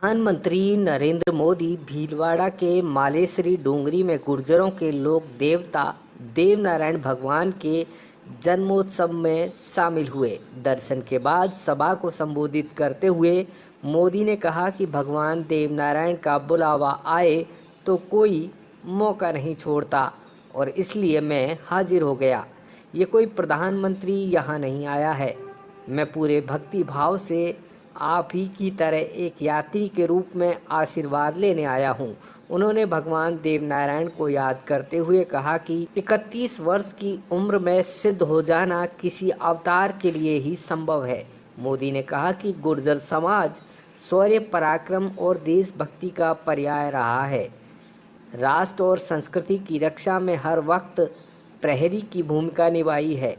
प्रधानमंत्री नरेंद्र मोदी भीलवाड़ा के मालेश्वरी डोंगरी में गुर्जरों के लोक देवता देवनारायण भगवान के जन्मोत्सव में शामिल हुए। दर्शन के बाद सभा को संबोधित करते हुए मोदी ने कहा कि भगवान देवनारायण का बुलावा आए तो कोई मौका नहीं छोड़ता और इसलिए मैं हाजिर हो गया। ये कोई प्रधानमंत्री यहाँ नहीं आया है, मैं पूरे भक्ति भाव से आप ही की तरह एक यात्री के रूप में आशीर्वाद लेने आया हूँ। उन्होंने भगवान देवनारायण को याद करते हुए कहा कि 31 वर्ष की उम्र में सिद्ध हो जाना किसी अवतार के लिए ही संभव है। मोदी ने कहा कि गुर्जर समाज शौर्य, पराक्रम और देशभक्ति का पर्याय रहा है। राष्ट्र और संस्कृति की रक्षा में हर वक्त प्रहरी की भूमिका निभाई है।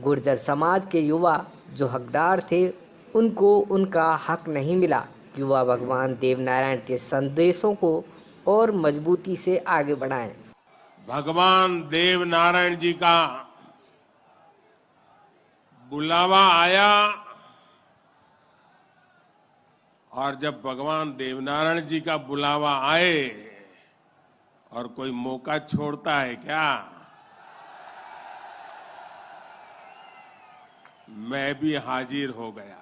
गुर्जर समाज के युवा जो हकदार थे, उनको उनका हक नहीं मिला। युवा भगवान देवनारायण के संदेशों को और मजबूती से आगे बढ़ाएं। भगवान देवनारायण जी का बुलावा आया और जब भगवान देवनारायण जी का बुलावा आए और कोई मौका छोड़ता है क्या? मैं भी हाजिर हो गया।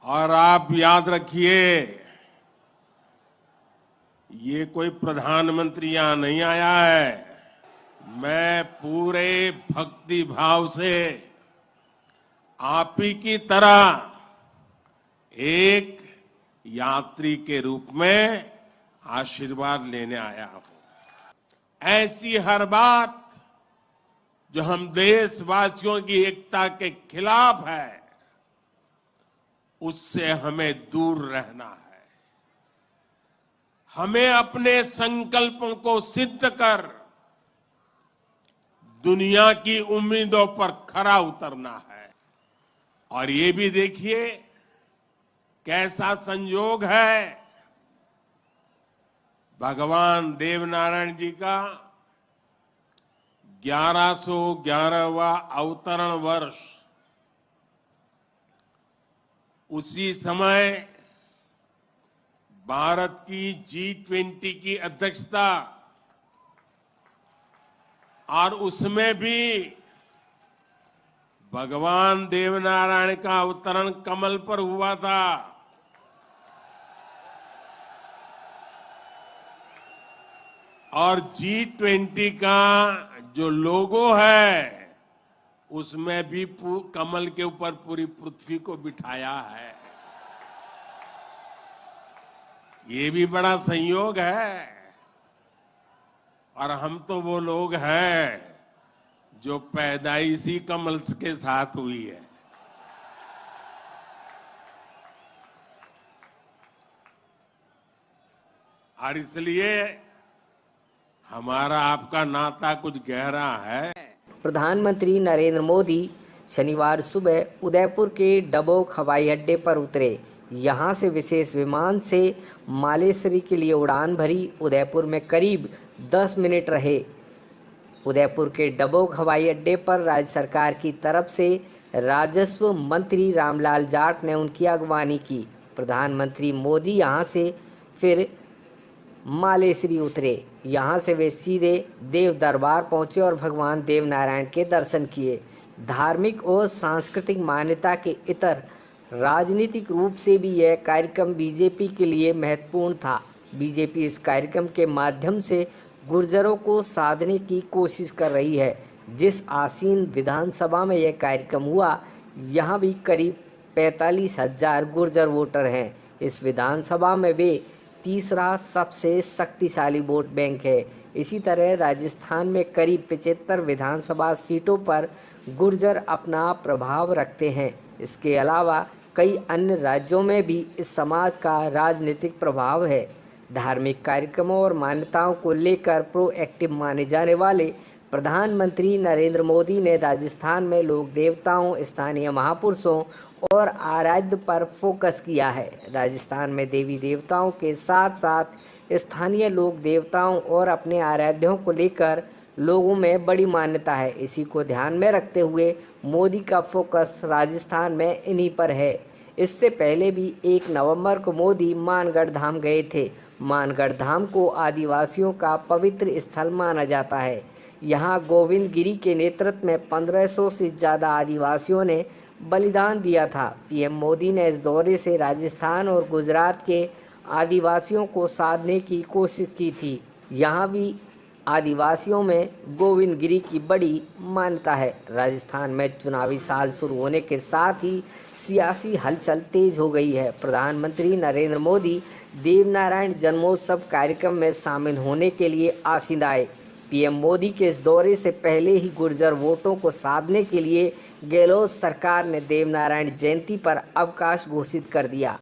और आप याद रखिए, ये कोई प्रधानमंत्री यहां नहीं आया है। मैं पूरे भक्ति भाव से आप ही की तरह एक यात्री के रूप में आशीर्वाद लेने आया हूं। ऐसी हर बात जो हम देशवासियों की एकता के खिलाफ है, उससे हमें दूर रहना है। हमें अपने संकल्पों को सिद्ध कर दुनिया की उम्मीदों पर खरा उतरना है। और ये भी देखिए कैसा संयोग है, भगवान देवनारायण जी का 1111वां अवतरण वर्ष। उसी समय भारत की G20 की अध्यक्षता, और उसमें भी भगवान देवनारायण का अवतरण कमल पर हुआ था। और G20 का जो लोगो है, उसमें भी कमल के ऊपर पूरी पृथ्वी को बिठाया है। ये भी बड़ा संयोग है। और हम तो वो लोग हैं जो पैदाइशी कमल के साथ हुई है। और इसलिए हमारा आपका नाता कुछ गहरा है। प्रधानमंत्री नरेंद्र मोदी शनिवार सुबह उदयपुर के डबोक हवाई अड्डे पर उतरे। यहां से विशेष विमान से मालेश्वरी के लिए उड़ान भरी। उदयपुर में करीब 10 मिनट रहे। उदयपुर के डबोक हवाई अड्डे पर राज्य सरकार की तरफ से राजस्व मंत्री रामलाल जाट ने उनकी अगवानी की। प्रधानमंत्री मोदी यहां से फिर मालेश्वरी उतरे। यहाँ से वे सीधे देव दरबार पहुँचे और भगवान देवनारायण के दर्शन किए। धार्मिक और सांस्कृतिक मान्यता के इतर राजनीतिक रूप से भी यह कार्यक्रम बीजेपी के लिए महत्वपूर्ण था। बीजेपी इस कार्यक्रम के माध्यम से गुर्जरों को साधने की कोशिश कर रही है। जिस आसीन विधानसभा में यह कार्यक्रम हुआ, यहाँ भी करीब 45,000 गुर्जर वोटर हैं। इस विधानसभा में वे तीसरा सबसे शक्तिशाली वोट बैंक है। इसी तरह राजस्थान में करीब 75 विधानसभा सीटों पर गुर्जर अपना प्रभाव रखते हैं। इसके अलावा कई अन्य राज्यों में भी इस समाज का राजनीतिक प्रभाव है। धार्मिक कार्यक्रमों और मान्यताओं को लेकर प्रोएक्टिव माने जाने वाले प्रधानमंत्री नरेंद्र मोदी ने राजस्थान में लोक देवताओं, स्थानीय महापुरुषों और आराध्य पर फोकस किया है। राजस्थान में देवी देवताओं के साथ साथ स्थानीय लोक देवताओं और अपने आराध्यों को लेकर लोगों में बड़ी मान्यता है। इसी को ध्यान में रखते हुए मोदी का फोकस राजस्थान में इन्हीं पर है। इससे पहले भी 1 नवंबर को मोदी मानगढ़ धाम गए थे। मानगढ़ धाम को आदिवासियों का पवित्र स्थल माना जाता है। यहाँ गोविंद गिरी के नेतृत्व में 1500 से ज़्यादा आदिवासियों ने बलिदान दिया था। पीएम मोदी ने इस दौरे से राजस्थान और गुजरात के आदिवासियों को साधने की कोशिश की थी। यहाँ भी आदिवासियों में गोविंद गिरी की बड़ी मान्यता है। राजस्थान में चुनावी साल शुरू होने के साथ ही सियासी हलचल तेज हो गई है। प्रधानमंत्री नरेंद्र मोदी देवनारायण जन्मोत्सव कार्यक्रम में शामिल होने के लिए आसीन आए। पीएम मोदी के इस दौरे से पहले ही गुर्जर वोटों को साधने के लिए गहलोत सरकार ने देवनारायण जयंती पर अवकाश घोषित कर दिया।